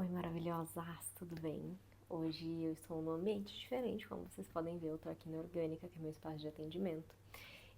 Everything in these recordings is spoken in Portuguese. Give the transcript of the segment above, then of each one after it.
Oi, maravilhosas, tudo bem? Hoje eu estou num ambiente diferente, como vocês podem ver, eu tô aqui na Orgânica, que é meu espaço de atendimento.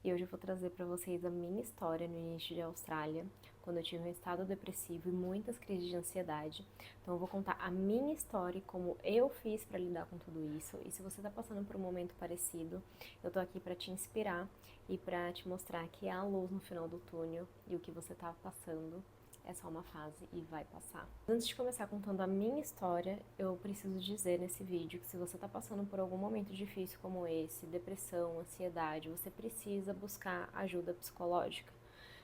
E hoje eu vou trazer para vocês a minha história no início de Austrália, quando eu tive um estado depressivo e muitas crises de ansiedade. Então eu vou contar a minha história e como eu fiz para lidar com tudo isso. E se você está passando por um momento parecido, eu tô aqui para te inspirar e para te mostrar que há luz no final do túnel e o que você tá passando é só uma fase e vai passar. Antes de começar contando a minha história, eu preciso dizer nesse vídeo que se você está passando por algum momento difícil como esse, depressão, ansiedade, você precisa buscar ajuda psicológica.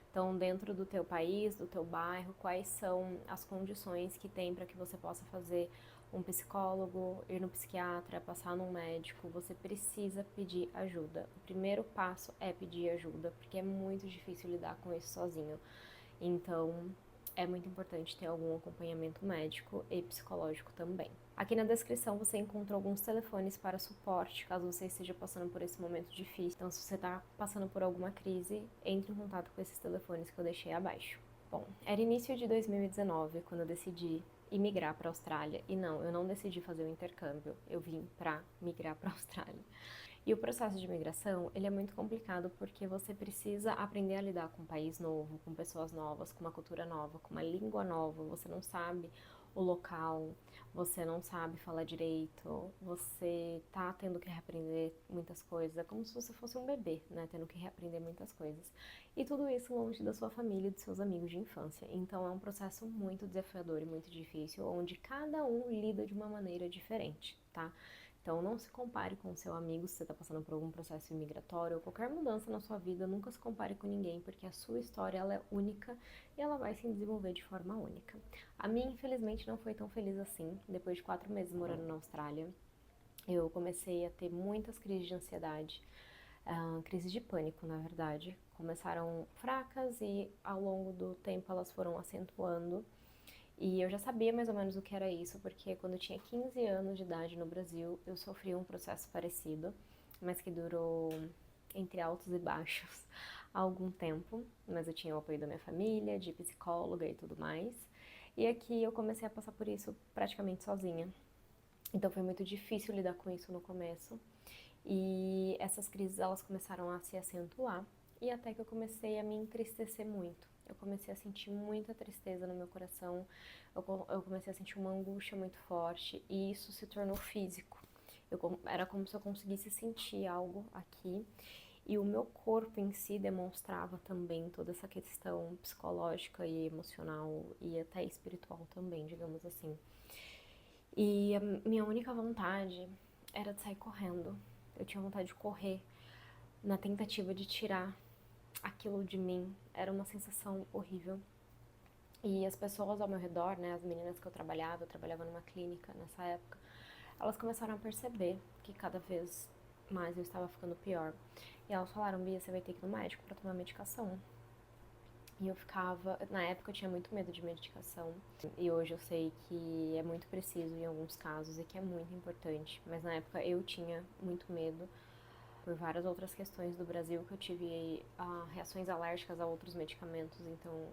Então, dentro do teu país, do teu bairro, quais são as condições que tem para que você possa fazer um psicólogo, ir no psiquiatra, passar num médico, você precisa pedir ajuda. O primeiro passo é pedir ajuda, porque é muito difícil lidar com isso sozinho. Então, é muito importante ter algum acompanhamento médico e psicológico também. Aqui na descrição você encontra alguns telefones para suporte, caso você esteja passando por esse momento difícil. Então, se você está passando por alguma crise, entre em contato com esses telefones que eu deixei abaixo. Bom, era início de 2019 quando eu decidi imigrar para a Austrália. E não, eu não decidi fazer o intercâmbio, eu vim para migrar para a Austrália. E o processo de imigração, ele é muito complicado porque você precisa aprender a lidar com um país novo, com pessoas novas, com uma cultura nova, com uma língua nova, você não sabe o local, você não sabe falar direito, você tá tendo que reaprender muitas coisas, é como se você fosse um bebê, né, tendo que reaprender muitas coisas. E tudo isso longe da sua família e dos seus amigos de infância. Então é um processo muito desafiador e muito difícil, onde cada um lida de uma maneira diferente, tá? Então não se compare com o seu amigo se você está passando por algum processo imigratório ou qualquer mudança na sua vida, nunca se compare com ninguém, porque a sua história ela é única e ela vai se desenvolver de forma única. A minha, infelizmente, não foi tão feliz assim. Depois de 4 meses morando na Austrália, eu comecei a ter muitas crises de ansiedade, crises de pânico, na verdade. Começaram fracas e ao longo do tempo elas foram acentuando. E eu já sabia mais ou menos o que era isso, porque quando eu tinha 15 anos de idade no Brasil, eu sofri um processo parecido, mas que durou entre altos e baixos há algum tempo, mas eu tinha o apoio da minha família, de psicóloga e tudo mais. E aqui eu comecei a passar por isso praticamente sozinha. Então foi muito difícil lidar com isso no começo. E essas crises elas começaram a se acentuar e até que eu comecei a me entristecer muito. Eu comecei a sentir muita tristeza no meu coração, eu comecei a sentir uma angústia muito forte e isso se tornou físico. Era como se eu conseguisse sentir algo aqui e o meu corpo em si demonstrava também toda essa questão psicológica e emocional e até espiritual também, digamos assim. E a minha única vontade era de sair correndo. Eu tinha vontade de correr na tentativa de tirar aquilo de mim. Era uma sensação horrível. E as pessoas ao meu redor, né, as meninas que eu trabalhava numa clínica nessa época, elas começaram a perceber que cada vez mais eu estava ficando pior. E elas falaram: Bia, você vai ter que ir no médico para tomar medicação. E eu ficava, na época eu tinha muito medo de medicação, e hoje eu sei que é muito preciso em alguns casos e que é muito importante, mas na época eu tinha muito medo por várias outras questões do Brasil que eu tive reações alérgicas a outros medicamentos, então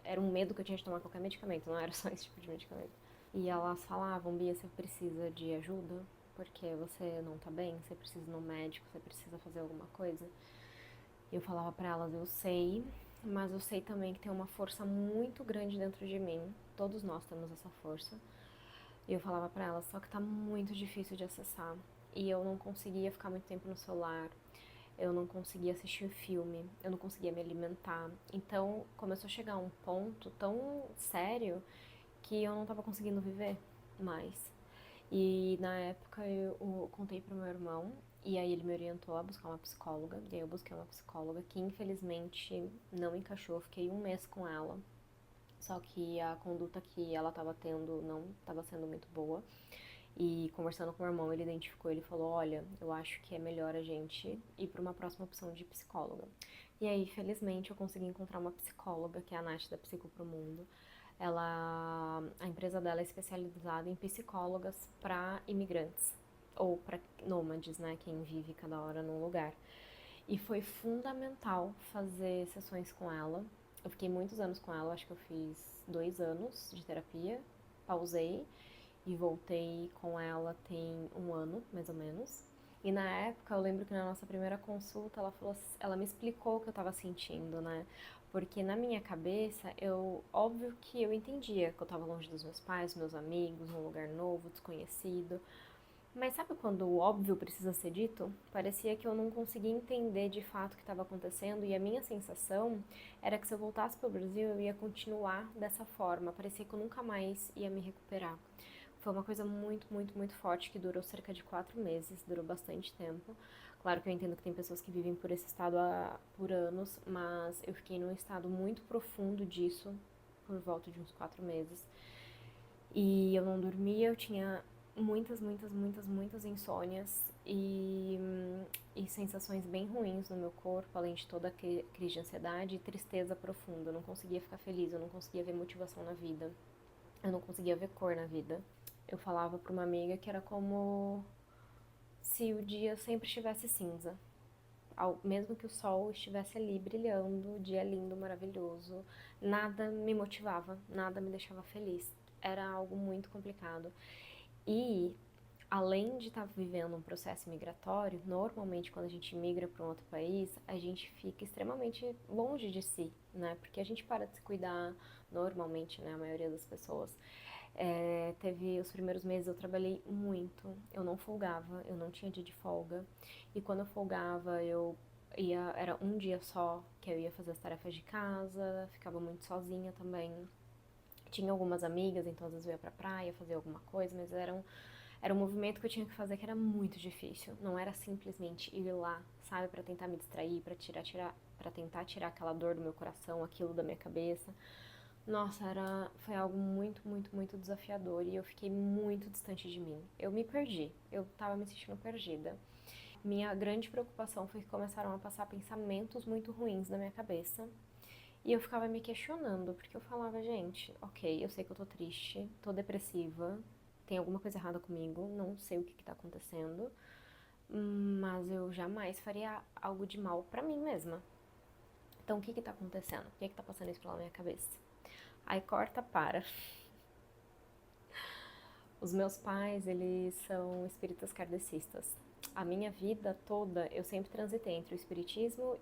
era um medo que eu tinha de tomar qualquer medicamento, não era só esse tipo de medicamento. E elas falavam: Bia, você precisa de ajuda? Porque você não tá bem, você precisa ir no médico, você precisa fazer alguma coisa. E eu falava pra elas: eu sei, mas eu sei também que tem uma força muito grande dentro de mim. Todos nós temos essa força. E eu falava pra elas: só que tá muito difícil de acessar. E eu não conseguia ficar muito tempo no celular. Eu não conseguia assistir filme, eu não conseguia me alimentar. Então começou a chegar a um ponto tão sério que eu não tava conseguindo viver mais. E na época eu contei pro meu irmão e aí ele me orientou a buscar uma psicóloga. E aí eu busquei uma psicóloga que infelizmente não encaixou. Eu fiquei um mês com ela. Só que a conduta que ela estava tendo não estava sendo muito boa. E conversando com o meu irmão, ele identificou, ele falou: olha, eu acho que é melhor a gente ir para uma próxima opção de psicóloga. E aí, felizmente, eu consegui encontrar uma psicóloga, que é a Nath da Psico Pro Mundo. A empresa dela é especializada em psicólogas para imigrantes ou para nômades, né, quem vive cada hora num lugar. E foi fundamental fazer sessões com ela. Eu fiquei muitos anos com ela, acho que eu fiz 2 anos de terapia pausei e voltei com ela tem um ano, mais ou menos. E na época, eu lembro que na nossa primeira consulta, ela me explicou o que eu tava sentindo, né? Porque na minha cabeça, óbvio que eu entendia que eu tava longe dos meus pais, meus amigos, num lugar novo, desconhecido. Mas sabe quando o óbvio precisa ser dito? Parecia que eu não conseguia entender de fato o que estava acontecendo e a minha sensação era que se eu voltasse para o Brasil eu ia continuar dessa forma. Parecia que eu nunca mais ia me recuperar. Foi uma coisa muito, muito, muito forte que durou cerca de 4 meses, durou bastante tempo. Claro que eu entendo que tem pessoas que vivem por esse estado por anos, mas eu fiquei num estado muito profundo disso por volta de uns 4 meses. E eu não dormia, eu tinha muitas, muitas, muitas, muitas insônias e sensações bem ruins no meu corpo, além de toda a crise de ansiedade e tristeza profunda. Eu não conseguia ficar feliz, eu não conseguia ver motivação na vida, eu não conseguia ver cor na vida. Eu falava pra uma amiga que era como se o dia sempre estivesse cinza. Mesmo que o sol estivesse ali brilhando, dia lindo, maravilhoso, nada me motivava, nada me deixava feliz. Era algo muito complicado. E além de estar vivendo um processo migratório, normalmente quando a gente migra para um outro país, a gente fica extremamente longe de si, né? Porque a gente para de se cuidar normalmente, né? A maioria das pessoas. Teve os primeiros meses eu trabalhei muito, eu não folgava, eu não tinha dia de folga. E quando eu folgava, era um dia só que eu ia fazer as tarefas de casa, ficava muito sozinha também. Tinha algumas amigas, então às vezes eu ia pra praia fazer alguma coisa, mas era um movimento que eu tinha que fazer que era muito difícil. Não era simplesmente ir lá, sabe, pra tentar me distrair, para tentar tirar aquela dor do meu coração, aquilo da minha cabeça. Nossa, foi algo muito, muito, muito desafiador e eu fiquei muito distante de mim. Eu me perdi, eu tava me sentindo perdida. Minha grande preocupação foi que começaram a passar pensamentos muito ruins na minha cabeça. E eu ficava me questionando, porque eu falava, gente, ok, eu sei que eu tô triste, tô depressiva, tem alguma coisa errada comigo, não sei o que tá acontecendo, mas eu jamais faria algo de mal pra mim mesma. Então o que tá acontecendo? Por que tá passando isso pela minha cabeça? Aí corta para. Os meus pais, eles são espíritas kardecistas. A minha vida toda, eu sempre transitei entre o espiritismo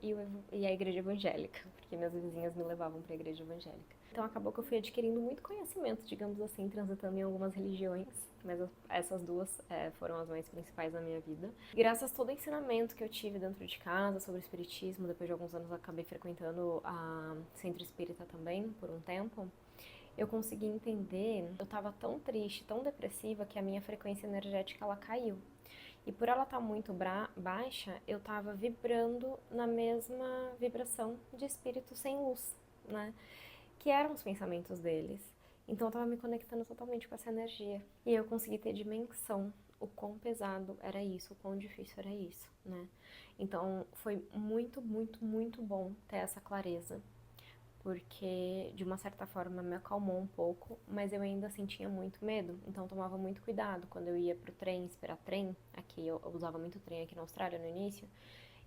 e a igreja evangélica, porque minhas vizinhas me levavam para a igreja evangélica. Então acabou que eu fui adquirindo muito conhecimento, digamos assim, transitando em algumas religiões, mas essas duas foram as mais principais na minha vida. E graças a todo o ensinamento que eu tive dentro de casa sobre o espiritismo, depois de alguns anos eu acabei frequentando a centro espírita também, por um tempo, eu consegui entender, eu tava tão triste, tão depressiva, que a minha frequência energética ela caiu. E por ela estar muito baixa, eu tava vibrando na mesma vibração de espírito sem luz, né? Que eram os pensamentos deles. Então eu tava me conectando totalmente com essa energia. E eu consegui ter dimensão, o quão pesado era isso, o quão difícil era isso, né? Então foi muito, muito, muito bom ter essa clareza, porque de uma certa forma me acalmou um pouco, mas eu ainda assim tinha muito medo, então eu tomava muito cuidado quando eu ia pro trem, esperar trem. Aqui eu usava muito trem aqui na Austrália no início,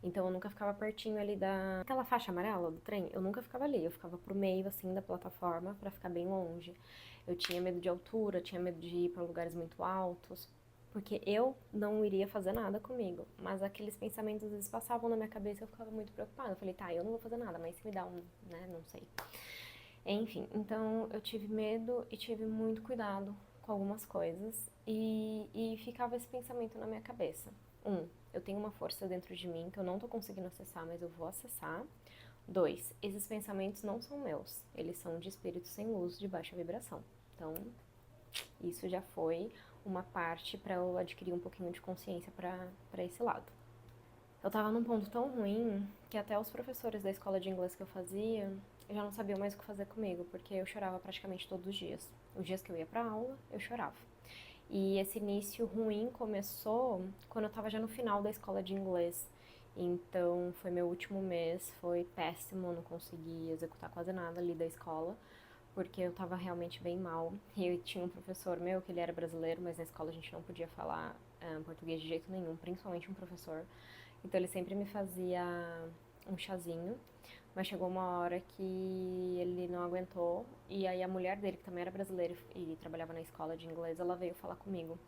então eu nunca ficava pertinho ali daquela faixa amarela do trem, eu nunca ficava ali, eu ficava pro meio assim da plataforma para ficar bem longe. Eu tinha medo de altura, tinha medo de ir para lugares muito altos, porque eu não iria fazer nada comigo, mas aqueles pensamentos às vezes passavam na minha cabeça e eu ficava muito preocupada. Eu falei, tá, eu não vou fazer nada, mas se me dá né, não sei. Enfim, então eu tive medo e tive muito cuidado com algumas coisas e ficava esse pensamento na minha cabeça. Eu tenho uma força dentro de mim que eu não tô conseguindo acessar, mas eu vou acessar. 2, esses pensamentos não são meus, eles são de espíritos sem luz, de baixa vibração. Então, isso já foi uma parte para eu adquirir um pouquinho de consciência para esse lado. Eu tava num ponto tão ruim que até os professores da escola de inglês que eu fazia já não sabiam mais o que fazer comigo, porque eu chorava praticamente todos os dias. Os dias que eu ia pra aula, eu chorava. E esse início ruim começou quando eu tava já no final da escola de inglês. Então foi meu último mês, foi péssimo, eu não consegui executar quase nada ali da escola, porque eu tava realmente bem mal. E eu tinha um professor meu, que ele era brasileiro, mas na escola a gente não podia falar português de jeito nenhum, principalmente um professor. Então ele sempre me fazia um chazinho, mas chegou uma hora que ele não aguentou, e aí a mulher dele, que também era brasileira e trabalhava na escola de inglês, ela veio falar comigo.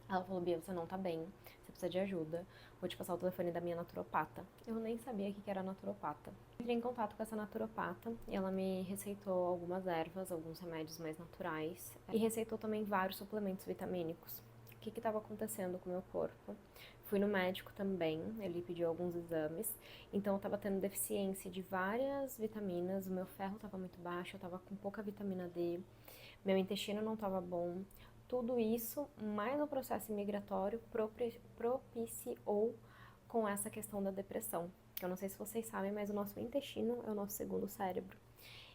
Ela falou: Bia, você não tá bem, você precisa de ajuda, vou te passar o telefone da minha naturopata. Eu nem sabia o que era naturopata. Entrei em contato com essa naturopata e ela me receitou algumas ervas, alguns remédios mais naturais e receitou também vários suplementos vitamínicos. O que estava acontecendo com o meu corpo? Fui no médico também, ele pediu alguns exames, então eu estava tendo deficiência de várias vitaminas, o meu ferro estava muito baixo, eu estava com pouca vitamina D, meu intestino não estava bom. Tudo isso, mais o processo migratório, propiciou com essa questão da depressão. Eu não sei se vocês sabem, mas o nosso intestino é o nosso segundo cérebro.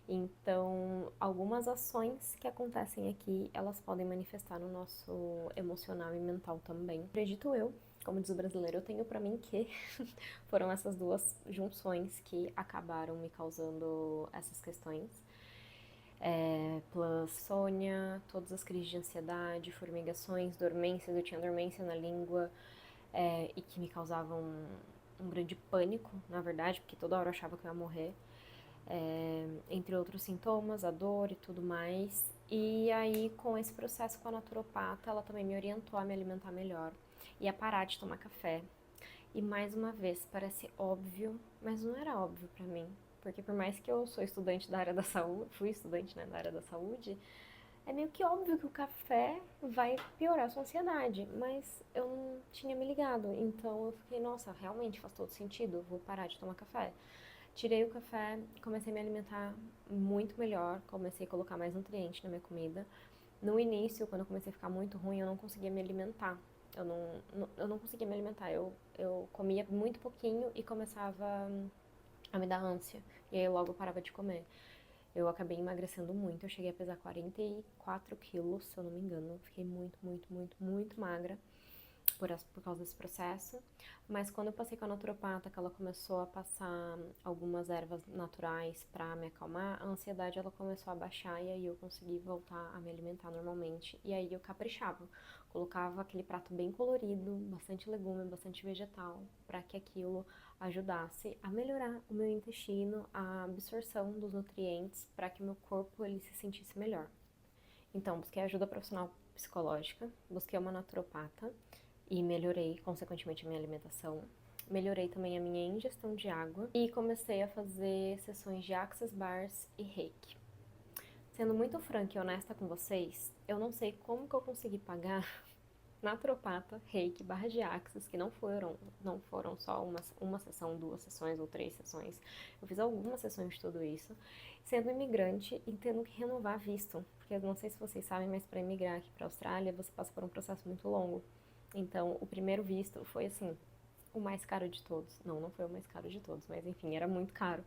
Então, algumas ações que acontecem aqui, elas podem manifestar no nosso emocional e mental também. Acredito eu, como diz o brasileiro, eu tenho pra mim que foram essas duas junções que acabaram me causando essas questões. Plus insônia, todas as crises de ansiedade, formigações, dormências, eu tinha dormência na língua e que me causavam um grande pânico, na verdade, porque toda hora eu achava que eu ia morrer. Entre outros sintomas, a dor e tudo mais. E aí, com esse processo com a naturopata, ela também me orientou a me alimentar melhor e a parar de tomar café. E mais uma vez, parece óbvio, mas não era óbvio pra mim. Porque por mais que eu sou estudante da área da saúde, fui estudante, né, da área da saúde, é meio que óbvio que o café vai piorar a sua ansiedade, mas eu não tinha me ligado. Então eu fiquei, nossa, realmente faz todo sentido, eu vou parar de tomar café. Tirei o café, comecei a me alimentar muito melhor, comecei a colocar mais nutrientes na minha comida. No início, quando eu comecei a ficar muito ruim, eu não conseguia me alimentar. Eu não conseguia me alimentar. Eu comia muito pouquinho e começava a me dar ânsia. E aí eu logo parava de comer. Eu acabei emagrecendo muito. Eu cheguei a pesar 44 quilos, se eu não me engano. Fiquei muito, muito, muito, muito magra por causa desse processo. Mas quando eu passei com a naturopata, que ela começou a passar algumas ervas naturais pra me acalmar, a ansiedade ela começou a baixar e aí eu consegui voltar a me alimentar normalmente. E aí eu caprichava, colocava aquele prato bem colorido, bastante legume, bastante vegetal, para que aquilo ajudasse a melhorar o meu intestino, a absorção dos nutrientes, para que o meu corpo ele se sentisse melhor. Então, busquei ajuda profissional psicológica, busquei uma naturopata e melhorei, consequentemente, a minha alimentação. Melhorei também a minha ingestão de água e comecei a fazer sessões de Access Bars e Reiki. Sendo muito franca e honesta com vocês, eu não sei como que eu consegui pagar naturopata, reiki, barra de axis, que não foram só uma sessão, 2 sessões ou 3 sessões. Eu fiz algumas sessões de tudo isso, sendo imigrante e tendo que renovar visto. Porque eu não sei se vocês sabem, mas para imigrar aqui para a Austrália, você passa por um processo muito longo. Então, o primeiro visto foi assim, o mais caro de todos. Não foi o mais caro de todos, mas enfim, era muito caro.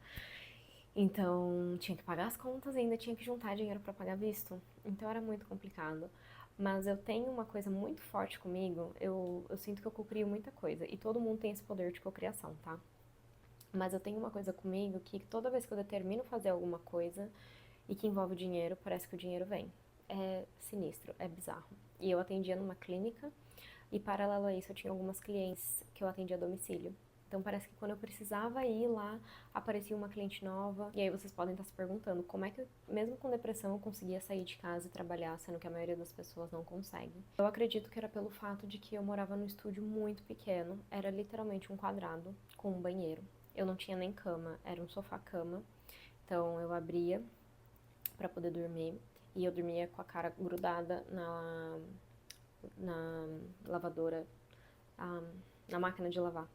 Então, tinha que pagar as contas e ainda tinha que juntar dinheiro para pagar visto. Então, era muito complicado. Mas eu tenho uma coisa muito forte comigo, eu sinto que eu cocrio muita coisa. E todo mundo tem esse poder de cocriação, tá? Mas eu tenho uma coisa comigo que toda vez que eu determino fazer alguma coisa e que envolve dinheiro, parece que o dinheiro vem. É sinistro, é bizarro. E eu atendia numa clínica e, paralelo a isso, eu tinha algumas clientes que eu atendia a domicílio. Então parece que quando eu precisava ir lá, aparecia uma cliente nova. E aí vocês podem estar se perguntando como é que, mesmo com depressão, eu conseguia sair de casa e trabalhar, sendo que a maioria das pessoas não consegue. Eu acredito que era pelo fato de que eu morava num estúdio muito pequeno. Era literalmente um quadrado com um banheiro. Eu não tinha nem cama, era um sofá-cama. Então eu abria para poder dormir e eu dormia com a cara grudada na lavadora, na máquina de lavar.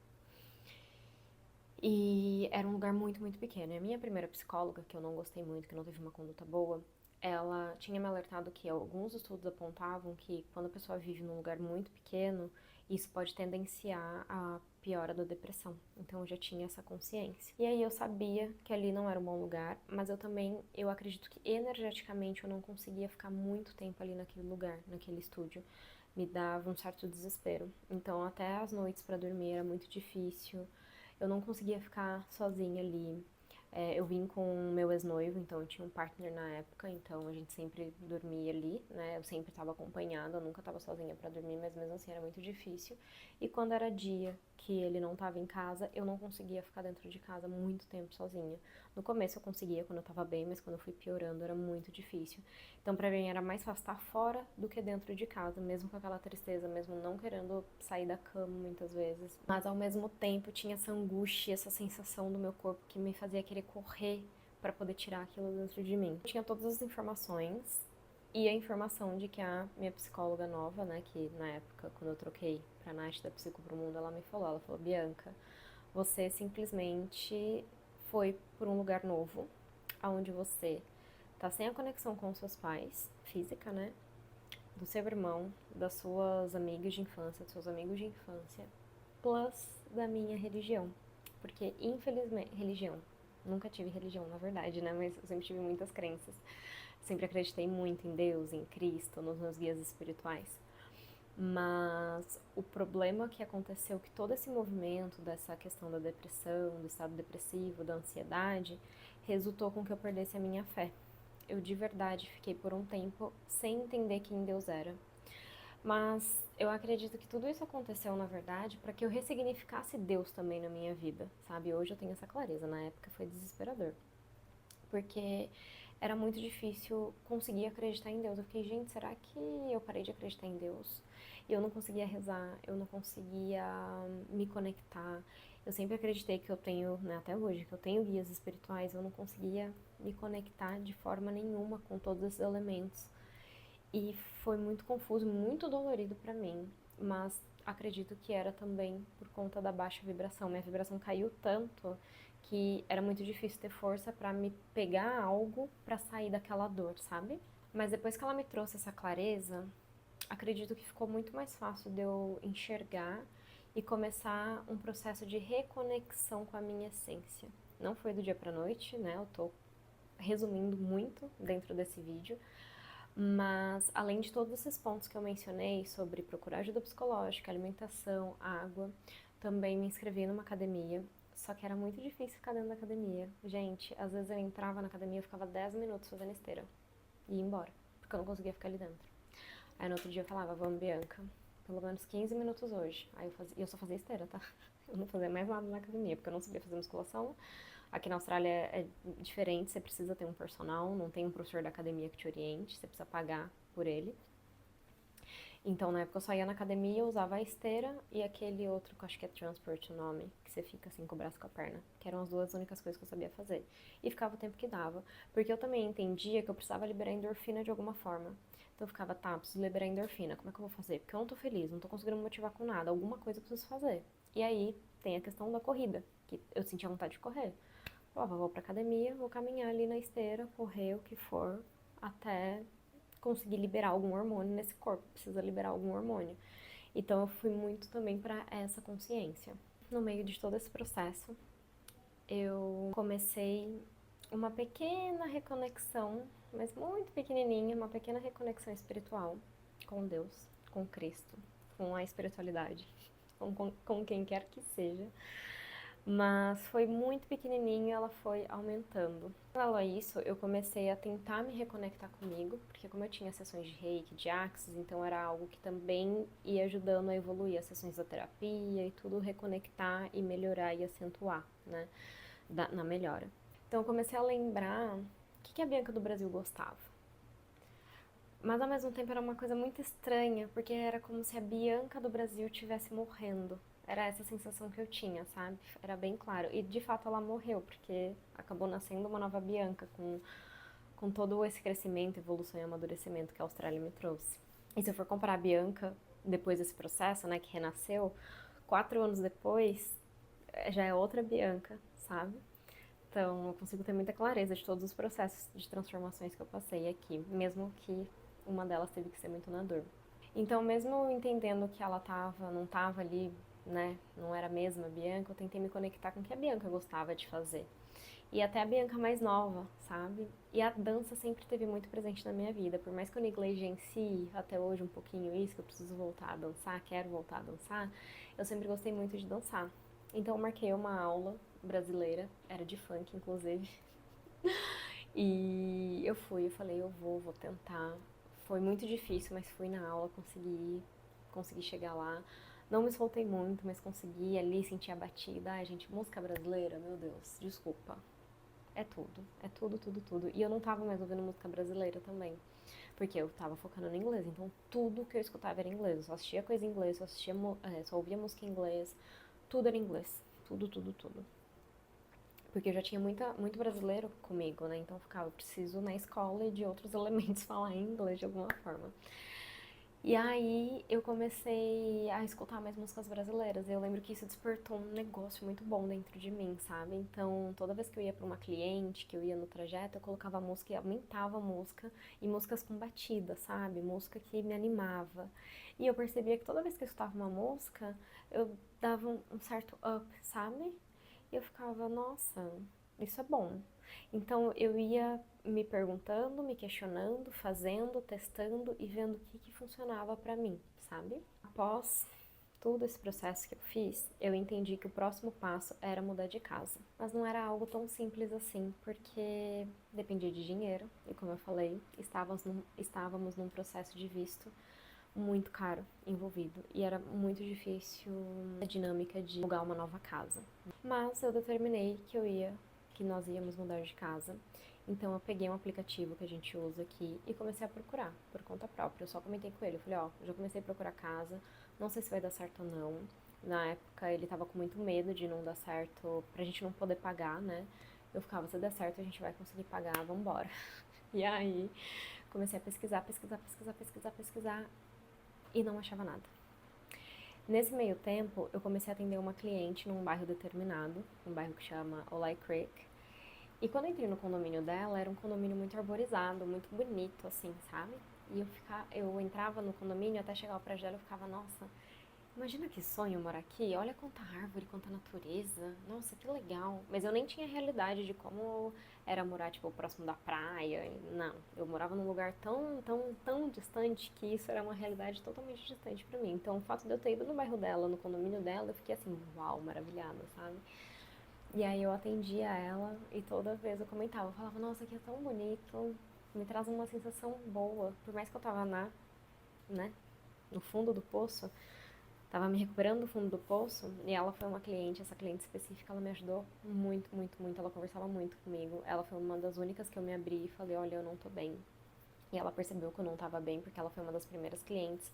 E era um lugar muito, muito pequeno. E a minha primeira psicóloga, que eu não gostei muito, que não teve uma conduta boa, ela tinha me alertado que alguns estudos apontavam que quando a pessoa vive num lugar muito pequeno, isso pode tendenciar a piora da depressão. Então eu já tinha essa consciência. E aí eu sabia que ali não era um bom lugar, mas eu acredito que energeticamente eu não conseguia ficar muito tempo ali naquele lugar, naquele estúdio. Me dava um certo desespero. Então até as noites para dormir era muito difícil. Eu não conseguia ficar sozinha ali. Eu vim com o meu ex-noivo, então eu tinha um partner na época, então a gente sempre dormia ali, né? Eu sempre estava acompanhada, eu nunca estava sozinha para dormir, mas mesmo assim era muito difícil. E quando era dia que ele não estava em casa, eu não conseguia ficar dentro de casa muito tempo sozinha. No começo eu conseguia quando eu estava bem, mas quando eu fui piorando era muito difícil. Então pra mim era mais fácil estar fora do que dentro de casa, mesmo com aquela tristeza, mesmo não querendo sair da cama muitas vezes. Mas ao mesmo tempo tinha essa angústia, essa sensação do meu corpo que me fazia querer correr para poder tirar aquilo dentro de mim. Eu tinha todas as informações e a informação de que a minha psicóloga nova, né, que na época quando eu troquei pra Nath da Psico pro Mundo, ela falou, Bianca, você simplesmente foi por um lugar novo, aonde você tá sem a conexão com os seus pais, física, né? Do seu irmão, das suas amigas de infância, dos seus amigos de infância, plus da minha religião. Porque, infelizmente, religião. Nunca tive religião, na verdade, né? Mas eu sempre tive muitas crenças. Sempre acreditei muito em Deus, em Cristo, nos meus guias espirituais. Mas o problema que aconteceu, que todo esse movimento dessa questão da depressão, do estado depressivo, da ansiedade, resultou com que eu perdesse a minha fé. Eu de verdade fiquei por um tempo sem entender quem Deus era. Mas eu acredito que tudo isso aconteceu, na verdade, para que eu ressignificasse Deus também na minha vida, sabe? Hoje eu tenho essa clareza, na época foi desesperador. Porque era muito difícil conseguir acreditar em Deus. Eu fiquei, gente, será que eu parei de acreditar em Deus? E eu não conseguia rezar, eu não conseguia me conectar. Eu sempre acreditei que eu tenho, né, até hoje, que eu tenho guias espirituais, eu não conseguia me conectar de forma nenhuma com todos esses elementos. E foi muito confuso, muito dolorido pra mim, mas acredito que era também por conta da baixa vibração. Minha vibração caiu tanto que era muito difícil ter força pra me pegar algo pra sair daquela dor, sabe? Mas depois que ela me trouxe essa clareza, acredito que ficou muito mais fácil de eu enxergar e começar um processo de reconexão com a minha essência. Não foi do dia pra noite, né? Eu tô resumindo muito dentro desse vídeo, mas além de todos esses pontos que eu mencionei sobre procurar ajuda psicológica, alimentação, água, também me inscrevi numa academia, só que era muito difícil ficar dentro da academia. Gente, às vezes eu entrava na academia e ficava 10 minutos fazendo esteira e ia embora, porque eu não conseguia ficar ali dentro. Aí no outro dia eu falava, vamos, Bianca, pelo menos 15 minutos hoje. Aí eu só fazia esteira, tá? Eu não fazia mais nada na academia, porque eu não sabia fazer musculação. Aqui na Austrália é diferente, você precisa ter um personal, não tem um professor da academia que te oriente, você precisa pagar por ele. Então, na época eu só ia na academia, eu usava a esteira e aquele outro, que eu acho que é transport o nome, que você fica assim com o braço e com a perna, que eram as duas únicas coisas que eu sabia fazer. E ficava o tempo que dava, porque eu também entendia que eu precisava liberar endorfina de alguma forma. Então eu ficava, tá, preciso liberar endorfina, como é que eu vou fazer? Porque eu não tô feliz, não tô conseguindo me motivar com nada, alguma coisa eu preciso fazer. E aí tem a questão da corrida, que eu sentia vontade de correr. Vou pra academia, vou caminhar ali na esteira, correr, o que for, até conseguir liberar algum hormônio nesse corpo, precisa liberar algum hormônio. Então eu fui muito também para essa consciência. No meio de todo esse processo, eu comecei uma pequena reconexão, mas muito pequenininha, uma pequena reconexão espiritual com Deus, com Cristo, com a espiritualidade, com quem quer que seja. Mas foi muito pequenininho, ela foi aumentando. Paralelo a isso, eu comecei a tentar me reconectar comigo, porque como eu tinha sessões de reiki, de axis, então era algo que também ia ajudando a evoluir as sessões da terapia e tudo, reconectar e melhorar e acentuar, né, na melhora. Então eu comecei a lembrar o que a Bianca do Brasil gostava. Mas ao mesmo tempo era uma coisa muito estranha, porque era como se a Bianca do Brasil estivesse morrendo. Era essa sensação que eu tinha, sabe? Era bem claro. E de fato ela morreu, porque acabou nascendo uma nova Bianca, com todo esse crescimento, evolução e amadurecimento que a Austrália me trouxe. E se eu for comparar a Bianca, depois desse processo, né, que renasceu, 4 anos depois, já é outra Bianca, sabe? Então eu consigo ter muita clareza de todos os processos de transformações que eu passei aqui, mesmo que uma delas teve que ser muito na dor. Então, mesmo entendendo que ela não tava ali, né, não era a mesma Bianca, eu tentei me conectar com o que a Bianca gostava de fazer. E até a Bianca mais nova, sabe? E a dança sempre esteve muito presente na minha vida. Por mais que eu negligencie até hoje um pouquinho isso, que eu preciso voltar a dançar, quero voltar a dançar, eu sempre gostei muito de dançar. Então eu marquei uma aula brasileira, era de funk, inclusive. E eu falei, eu vou tentar. Foi muito difícil, mas fui na aula, consegui chegar lá. Não me soltei muito, mas consegui ali sentir a batida. Ai, gente, música brasileira, meu Deus, desculpa. É tudo, tudo, tudo. E eu não tava mais ouvindo música brasileira também, porque eu tava focando no inglês, então tudo que eu escutava era inglês. Eu só assistia coisa em inglês, só ouvia música em inglês, tudo era inglês. Tudo, tudo, tudo. Porque eu já tinha muito brasileiro comigo, né? Então eu ficava, preciso na escola e de outros elementos falar inglês de alguma forma. E aí eu comecei a escutar mais músicas brasileiras. Eu lembro que isso despertou um negócio muito bom dentro de mim, sabe? Então toda vez que eu ia pra uma cliente, que eu ia no trajeto, eu colocava a música e aumentava a música. E músicas com batida, sabe? Música que me animava. E eu percebia que toda vez que eu escutava uma música, eu dava um certo up, sabe? E eu ficava, nossa, isso é bom. Então eu ia me perguntando, me questionando, fazendo, testando e vendo o que funcionava pra mim, sabe? Após todo esse processo que eu fiz, eu entendi que o próximo passo era mudar de casa. Mas não era algo tão simples assim, porque dependia de dinheiro, e como eu falei, estávamos num processo de visto muito caro envolvido e era muito difícil a dinâmica de alugar uma nova casa. Mas eu determinei que nós íamos mudar de casa. Então eu peguei um aplicativo que a gente usa aqui e comecei a procurar por conta própria. Eu só comentei com ele, eu falei, ó, já comecei a procurar casa, não sei se vai dar certo ou não. Na época ele tava com muito medo de não dar certo, pra gente não poder pagar, né? Eu ficava, se der certo a gente vai conseguir pagar, vambora. E aí comecei a pesquisar e não achava nada. Nesse meio tempo, eu comecei a atender uma cliente num bairro determinado, um bairro que chama Olay Creek. E quando eu entrei no condomínio dela, era um condomínio muito arborizado, muito bonito, assim, sabe? E eu entrava no condomínio, até chegar ao prédio dela, eu ficava, nossa, imagina que sonho morar aqui, olha quanta árvore, quanta natureza, nossa, que legal. Mas eu nem tinha realidade de como era morar, tipo, próximo da praia, não. Eu morava num lugar tão distante que isso era uma realidade totalmente distante pra mim. Então, o fato de eu ter ido no bairro dela, no condomínio dela, eu fiquei assim, uau, maravilhada, sabe? E aí eu atendia ela e toda vez eu comentava, eu falava, nossa, aqui é tão bonito, me traz uma sensação boa. Por mais que eu tava né, no fundo do poço, tava me recuperando do fundo do poço e ela foi uma cliente, essa cliente específica, ela me ajudou muito, muito, muito, ela conversava muito comigo. Ela foi uma das únicas que eu me abri e falei, olha, eu não tô bem. E ela percebeu que eu não tava bem porque ela foi uma das primeiras clientes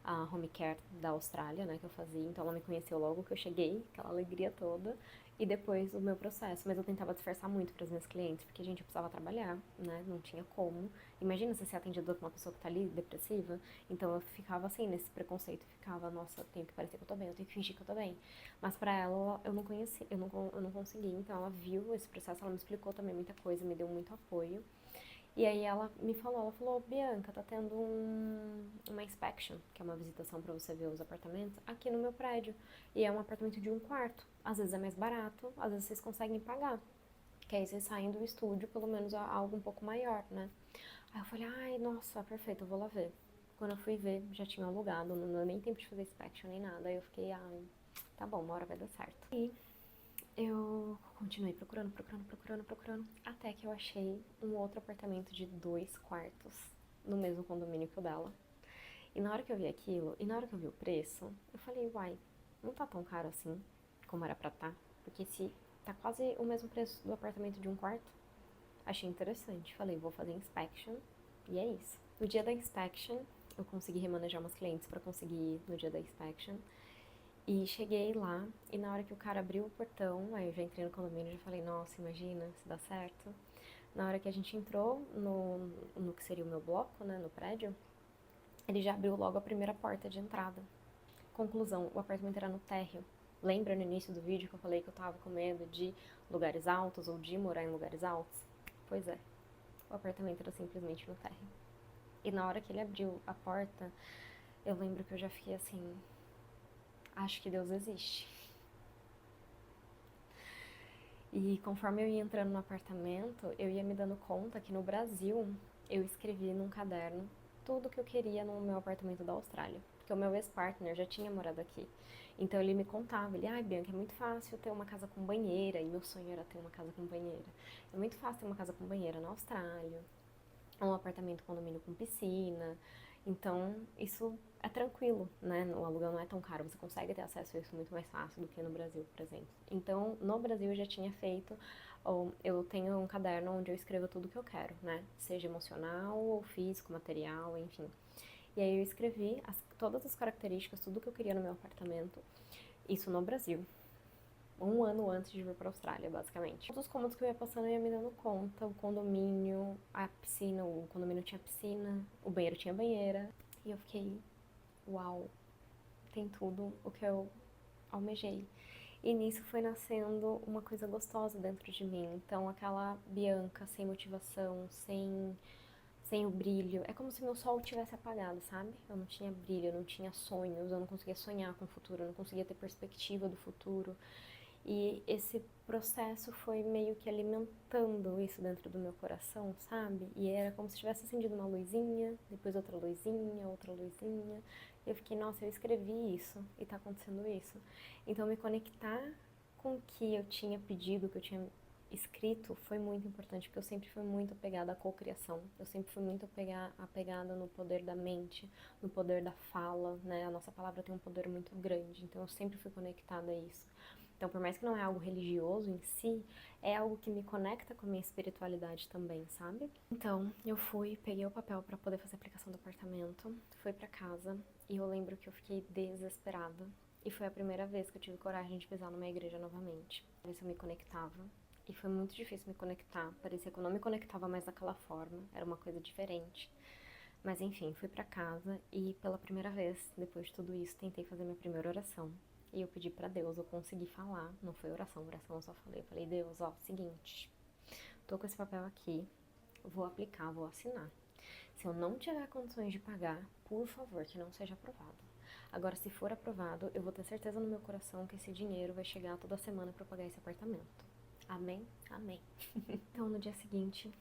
a home care da Austrália, né, que eu fazia. Então ela me conheceu logo que eu cheguei, aquela alegria toda, e depois o meu processo. Mas eu tentava disfarçar muito para as minhas clientes, porque, gente, eu precisava trabalhar, né, não tinha como. Imagina você ser atendedor por uma pessoa que tá ali, depressiva. Então eu ficava assim, nesse preconceito, ficava, nossa, eu tenho que parecer que eu tô bem, eu tenho que fingir que eu tô bem. Mas pra ela, eu não conheci, eu não consegui. Então ela viu esse processo, ela me explicou também muita coisa, me deu muito apoio. E aí ela falou, Bianca, tá tendo uma inspection, que é uma visitação pra você ver os apartamentos, aqui no meu prédio. E é um apartamento de um quarto. Às vezes é mais barato, às vezes vocês conseguem pagar. Que aí vocês saem do estúdio, pelo menos a algo um pouco maior, né? Aí eu falei, ai, nossa, perfeito, eu vou lá ver. Quando eu fui ver, já tinha alugado, não deu nem tempo de fazer inspection nem nada. Aí eu fiquei, ai, tá bom, uma hora vai dar certo. E eu continuei procurando, até que eu achei um outro apartamento de 2 quartos no mesmo condomínio que o dela. E na hora que eu vi aquilo, e na hora que eu vi o preço, eu falei, uai, não tá tão caro assim como era pra tá, porque se tá quase o mesmo preço do apartamento de um quarto, achei interessante. Falei, vou fazer inspection, e é isso. No dia da inspection, eu consegui remanejar umas clientes pra conseguir ir no dia da inspection. E cheguei lá, e na hora que o cara abriu o portão, aí eu já entrei no condomínio e já falei, nossa, imagina se dá certo. Na hora que a gente entrou no que seria o meu bloco, né, no prédio, ele já abriu logo a primeira porta de entrada. Conclusão, o apartamento era no térreo. Lembra no início do vídeo que eu falei que eu tava com medo de lugares altos ou de morar em lugares altos? Pois é, o apartamento era simplesmente no térreo. E na hora que ele abriu a porta, eu lembro que eu já fiquei assim, acho que Deus existe. E conforme eu ia entrando no apartamento, eu ia me dando conta que no Brasil eu escrevi num caderno tudo que eu queria no meu apartamento da Austrália. Porque o meu ex-partner já tinha morado aqui. Então ele me contava, ele, ai Bianca, é muito fácil ter uma casa com banheira, e meu sonho era ter uma casa com banheira. É muito fácil ter uma casa com banheira na Austrália, um apartamento condomínio com piscina. Então, isso é tranquilo, né? O aluguel não é tão caro, você consegue ter acesso a isso muito mais fácil do que no Brasil, por exemplo. Então, no Brasil eu já tinha feito, eu tenho um caderno onde eu escrevo tudo que eu quero, né? Seja emocional ou físico, material, enfim. E aí eu escrevi todas as características, tudo que eu queria no meu apartamento, isso no Brasil. Um ano antes de vir para a Austrália, basicamente. Todos os cômodos que eu ia passando eu ia me dando conta, o condomínio, a piscina, o condomínio tinha piscina, o banheiro tinha banheira. E eu fiquei, uau, tem tudo o que eu almejei. E nisso foi nascendo uma coisa gostosa dentro de mim. Então aquela Bianca sem motivação, sem o brilho. É como se meu sol tivesse apagado, sabe? Eu não tinha brilho, eu não tinha sonhos, eu não conseguia sonhar com o futuro, eu não conseguia ter perspectiva do futuro. E esse processo foi meio que alimentando isso dentro do meu coração, sabe? E era como se tivesse acendido uma luzinha, depois outra luzinha, outra luzinha. E eu fiquei, nossa, eu escrevi isso e tá acontecendo isso. Então me conectar com o que eu tinha pedido, o que eu tinha escrito, foi muito importante, porque eu sempre fui muito apegada à cocriação. Eu sempre fui muito apegada no poder da mente, no poder da fala, né? A nossa palavra tem um poder muito grande, então eu sempre fui conectada a isso. Então, por mais que não é algo religioso em si, é algo que me conecta com a minha espiritualidade também, sabe? Então, eu fui, peguei o papel para poder fazer a aplicação do apartamento, fui para casa e eu lembro que eu fiquei desesperada. E foi a primeira vez que eu tive coragem de pisar numa igreja novamente. Ver se eu me conectava. E foi muito difícil me conectar. Parecia que eu não me conectava mais daquela forma. Era uma coisa diferente. Mas enfim, fui pra casa e pela primeira vez, depois de tudo isso, tentei fazer minha primeira oração. E eu pedi pra Deus, eu consegui falar, não foi oração, eu só falei. Eu falei, Deus, ó, seguinte, tô com esse papel aqui, vou aplicar, vou assinar. Se eu não tiver condições de pagar, por favor, que não seja aprovado. Agora, se for aprovado, eu vou ter certeza no meu coração que esse dinheiro vai chegar toda semana pra pagar esse apartamento. Amém? Amém. Então, no dia seguinte,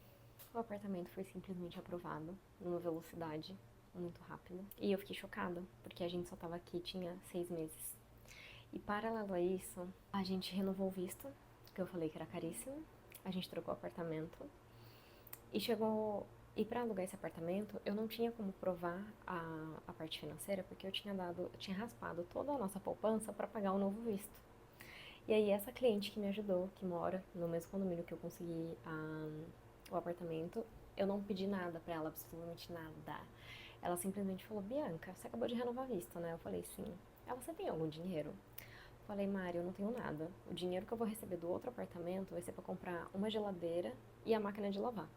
o apartamento foi simplesmente aprovado, numa velocidade muito rápida. E eu fiquei chocada, porque a gente só tava aqui, tinha 6 meses. E paralelo a isso, a gente renovou o visto, que eu falei que era caríssimo. A gente trocou o apartamento. E chegou... E pra alugar esse apartamento, eu não tinha como provar a parte financeira, porque eu tinha raspado toda a nossa poupança para pagar o novo visto. E aí essa cliente que me ajudou, que mora no mesmo condomínio que eu consegui o apartamento, eu não pedi nada pra ela, absolutamente nada. Ela simplesmente falou, Bianca, você acabou de renovar visto, né? Eu falei, sim. Ela, você tem algum dinheiro? Eu falei, Mari, eu não tenho nada. O dinheiro que eu vou receber do outro apartamento vai ser pra comprar uma geladeira e a máquina de lavar.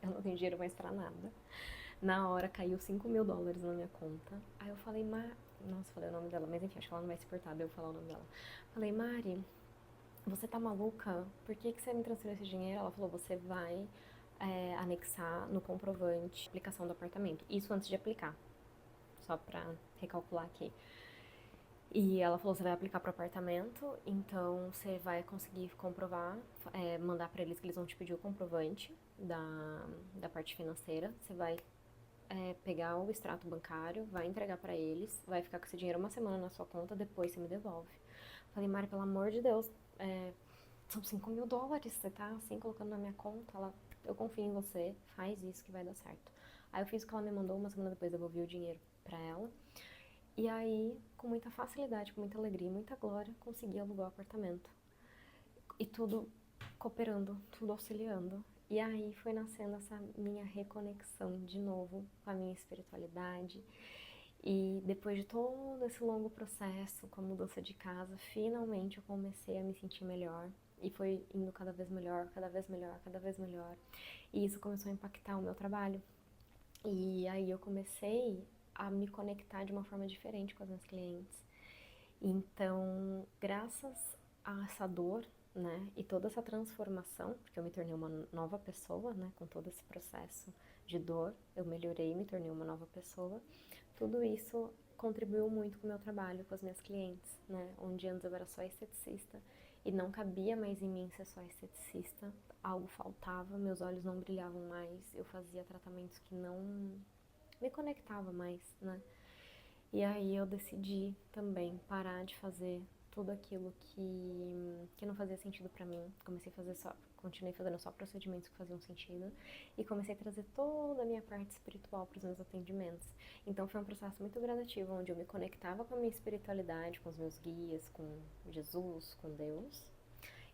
Eu não tenho dinheiro mais pra nada. Na hora caiu $5.000 na minha conta. Aí eu falei, nossa, falei o nome dela, mas enfim, acho que ela não vai se importar de eu falar o nome dela. Falei, Mari, você tá maluca? Por que você me transferiu esse dinheiro? Ela falou, você vai anexar no comprovante a aplicação do apartamento. Isso antes de aplicar, só pra recalcular aqui. E ela falou, você vai aplicar pro apartamento, então você vai conseguir comprovar, mandar pra eles que eles vão te pedir o comprovante da parte financeira. Você vai pegar o extrato bancário, vai entregar pra eles, vai ficar com esse dinheiro uma semana na sua conta, depois você me devolve. Falei, Mari, pelo amor de Deus, são $5.000, você tá assim colocando na minha conta? Eu confio em você, faz isso que vai dar certo. Aí eu fiz o que ela me mandou, uma semana depois devolvi o dinheiro pra ela. E aí, com muita facilidade, com muita alegria, muita glória, consegui alugar o apartamento. E tudo cooperando, tudo auxiliando. E aí foi nascendo essa minha reconexão de novo com a minha espiritualidade. E depois de todo esse longo processo com a mudança de casa, finalmente eu comecei a me sentir melhor. E foi indo cada vez melhor, cada vez melhor, cada vez melhor. E isso começou a impactar o meu trabalho. E aí eu comecei a me conectar de uma forma diferente com as minhas clientes. Então, graças a essa dor, né, e toda essa transformação, porque eu me tornei uma nova pessoa, né, com todo esse processo de dor, eu melhorei, me tornei uma nova pessoa. Tudo isso contribuiu muito com o meu trabalho, com as minhas clientes, né, onde antes eu era só esteticista e não cabia mais em mim ser só esteticista, algo faltava, meus olhos não brilhavam mais, eu fazia tratamentos que me conectava mais, né? E aí eu decidi também parar de fazer tudo aquilo que não fazia sentido pra mim. Continuei fazendo só procedimentos que faziam sentido e comecei a trazer toda a minha parte espiritual para os meus atendimentos. Então foi um processo muito gradativo, onde eu me conectava com a minha espiritualidade, com os meus guias, com Jesus, com Deus,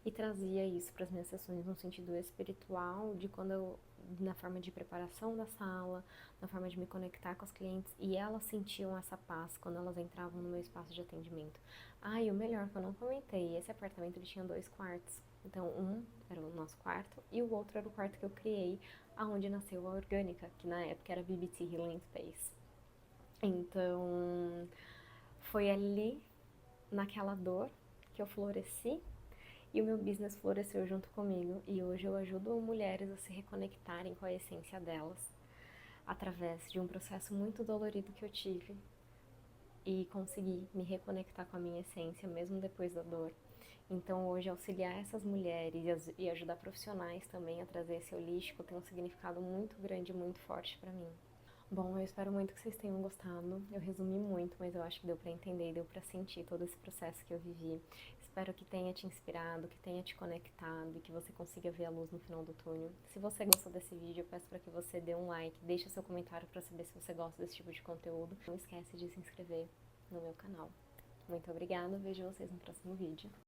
e trazia isso para as minhas sessões no sentido espiritual, de quando eu, na forma de preparação da sala, na forma de me conectar com as clientes, e elas sentiam essa paz quando elas entravam no meu espaço de atendimento. Ah, e o melhor que eu não comentei, esse apartamento ele tinha 2 quartos. Então, um era o nosso quarto e o outro era o quarto que eu criei, aonde nasceu a Orgânica, que na época era BBT Healing Space. Então, foi ali, naquela dor, que eu floresci e o meu business floresceu junto comigo. E hoje eu ajudo mulheres a se reconectarem com a essência delas, através de um processo muito dolorido que eu tive e consegui me reconectar com a minha essência, mesmo depois da dor. Então hoje auxiliar essas mulheres e ajudar profissionais também a trazer esse holístico tem um significado muito grande e muito forte pra mim. Bom, eu espero muito que vocês tenham gostado. Eu resumi muito, mas eu acho que deu pra entender, deu pra sentir todo esse processo que eu vivi. Espero que tenha te inspirado, que tenha te conectado e que você consiga ver a luz no final do túnel. Se você gostou desse vídeo, eu peço para que você dê um like, deixe seu comentário para saber se você gosta desse tipo de conteúdo. Não esquece de se inscrever no meu canal. Muito obrigada, vejo vocês no próximo vídeo.